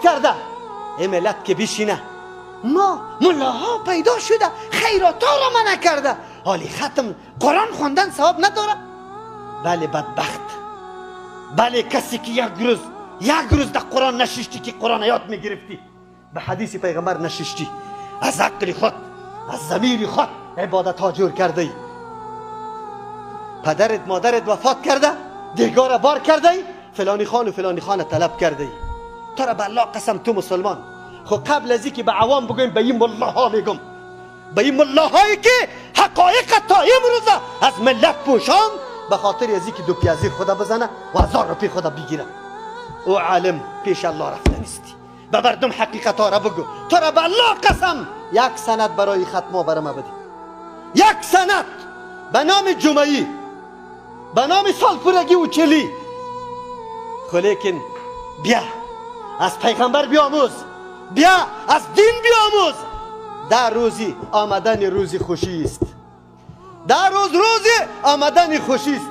کرده این ملت که بشینه ما ملاها پیدا شده خیرات ها را منع کرده حالی ختم قرآن خوندن ثواب نداره. بله بدبخت، بله کسی که یک روز در قرآن نششتی که قرآن یاد میگرفتی، به حدیث پیغمبر نششتی، از عقل خود از ضمیر خود عبادت ها جور کرده ای. پدرت مادرت وفات کرده دیگار بار کرده ای، فلانی خان و فلانی خان طلب کرده ای. تو را به الله قسم تو مسلمان خو قبل از اینکه به عوام بگویم به این ملاها میگم، به این ملاهایی که حقایق تا امروز از ملت پوشان به خاطر از اینکه دو پیازی خدا بزنه و 1000 روپیه خدا بگیره. او عالم پیش الله رفته نیستی، به مردم حقیقت ها را بگو. تو را به الله قسم یک سند برای ختمه برام بدی، یک سند به نام جمعی، به نام سالپورگی و چلی. خو لیکن بیا از پیغمبر بیاموز، بیا از دین بیاموز. در روزی آمدن روزی خوشی است، در روزی آمدن خوشی است.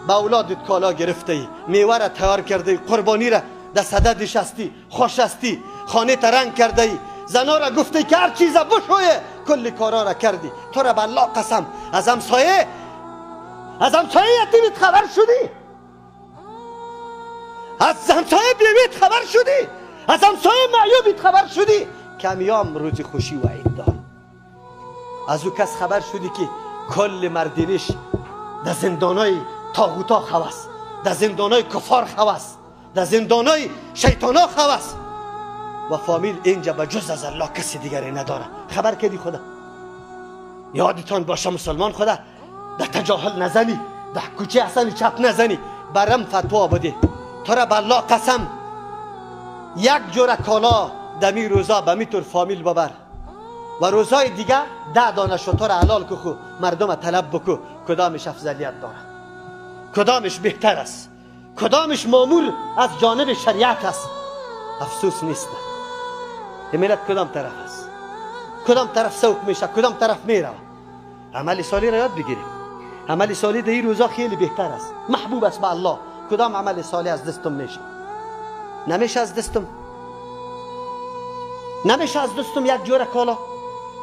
با اولادت کالا گرفته ای، میوه را تیار کرده ای، قربانی را در صدد نشستی، خوش هستی، خانه تا رنگ کرده ای، زنا را گفته که هر چیز بشویه، کل کارا را کردی. تو را به الله قسم از همسایه یتیمت خبر شدی، از همسایه بیویت خبر شدی، از همسایه معیوبت خبر شدی، کمیام روزی خوشی و عید دار. از او کس خبر شدی که کل مردینش در زندانای طاغوتا خواست، در زندانای کفار خواست، در زندانای شیطانا خواست و فامیل اینجا به جز از الله کسی دیگری نداره. خبر کردی خدا؟ یادتان باشه مسلمان خدا در تجاهل نزنی، در کوچه اصلا چپ نزنی، برم فتوا بده. تو را به الله قسم یک جور کالا دمی روزا به میتور فامیل ببر و روزای دیگه 10 دانه شتر حلال کو خو مردم طلب بکو. کدامش افضلیت داره؟ کدامش بهتر است؟ کدامش مامور از جانب شریعت است؟ افسوس نیست. این ملت کدام طرف است؟ کدام طرف سوق میشه؟ کدام طرف میره؟ عمل صالح را یاد بگیریم. عمل صالح در این روزا خیلی بهتر است، محبوب است به الله. کدام عمل صالح از دستم میشه؟ نمیشه از دستم، نمیشه از دستم یک جور کالا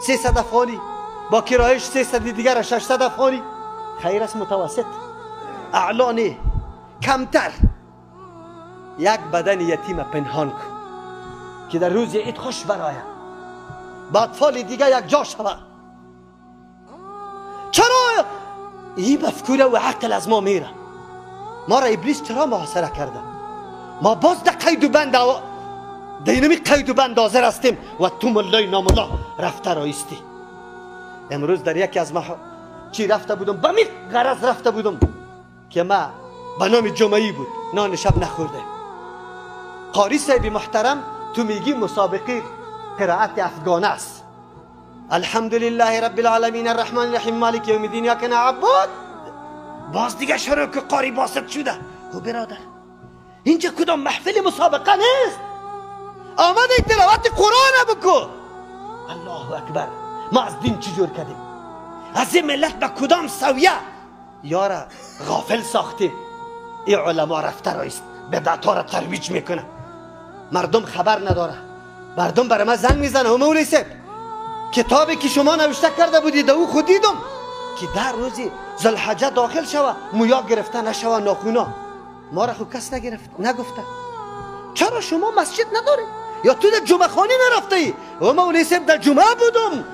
300 افغانی با کرایش 300 دیگر 600 افغانی. خیر است متوسط، اعلانه کمتر. یک بدن یتیم پنهان کن که در روز عید خوش برآید، با اطفال دیگه یک جا شود. چرا این مفکوره و عقل از ما میره؟ ما را ابلیس چرا محاصره کرده؟ ما باز در قید و بند دینمی قید و بند حاضر هستیم و تو ملای ناملا رفته رایستی. امروز در یکی از چی رفته بودم، به می غرض رفته بودم که ما به نام جمعی بود، نان شب نخورده. قاری صاحب محترم تو میگی مسابقه قرائت افغانه است. الحمدلله رب العالمین الرحمن الرحیم مالک یوم الدین ایاک نعبد. باز دیگه شروع که قاری باسط شده. او برادر اینجا کدام محفل مسابقه نیست، آمده تلاوت قرآن بکو. الله اکبر. ما از دین چی جور کردیم؟ از این ملت به کدام سویه یارا غافل ساختیم. این علما رفته رایست بدعت ها را ترویج میکنه، مردم خبر نداره. مردم برای من زنگ میزنه و مولوی صاحب کتابی که شما نوشته کرده بودید او خود دیدم که در روزی ذوالحجه داخل شوه مویا گرفته نشوه ناخونا. ما را خود کس نگفته. چرا شما مسجد ندارید؟ یا تو در جمعه خانی نرفته ای؟ و مولوی صاحب در جمعه بودم.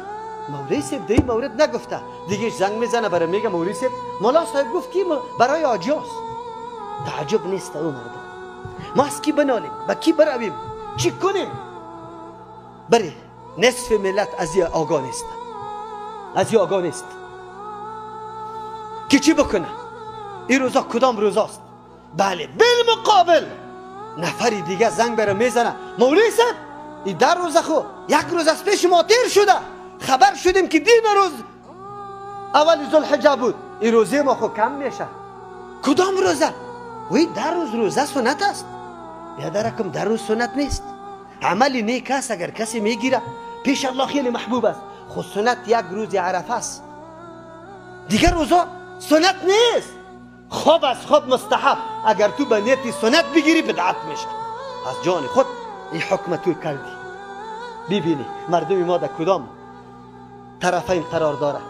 مولوی صاحب در این مورد نگفته، دیگه زنگ میزنه برای میگه مولوی صاحب مولا صاحب گفت که برای آجاست. تعجب نیست او مردم. ما از کی بنالیم؟ با کی برویم؟ چی کنیم؟ بری نصف ملت از این آگاه نیست، از این آگاه نیست که چی بکنه. این روزا کدام روزاست؟ بله بالمقابل نفری دیگه زنگ برای میزنه مولوی صاحب این در روزه خو یک روز از پیش ما تیر شده، خبر شدیم که دین روز اول ذوالحجه بود، این روزه ما خو کم میشه. کدام روزه؟ وی در روز روزه سنت است. بیادرکم در روز سنت نیست. عمل نیک است اگر کسی میگیره پیش الله خیلی محبوب است. خود سنت یک روز عرفه است، دیگر روزا سنت نیست. خوب است، خوب مستحب. اگر تو به نیتی سنت بگیری بدعت میشه. از جان خود این حکم تو کردی. ببینی مردم ما در کدام طرفین قرار داره.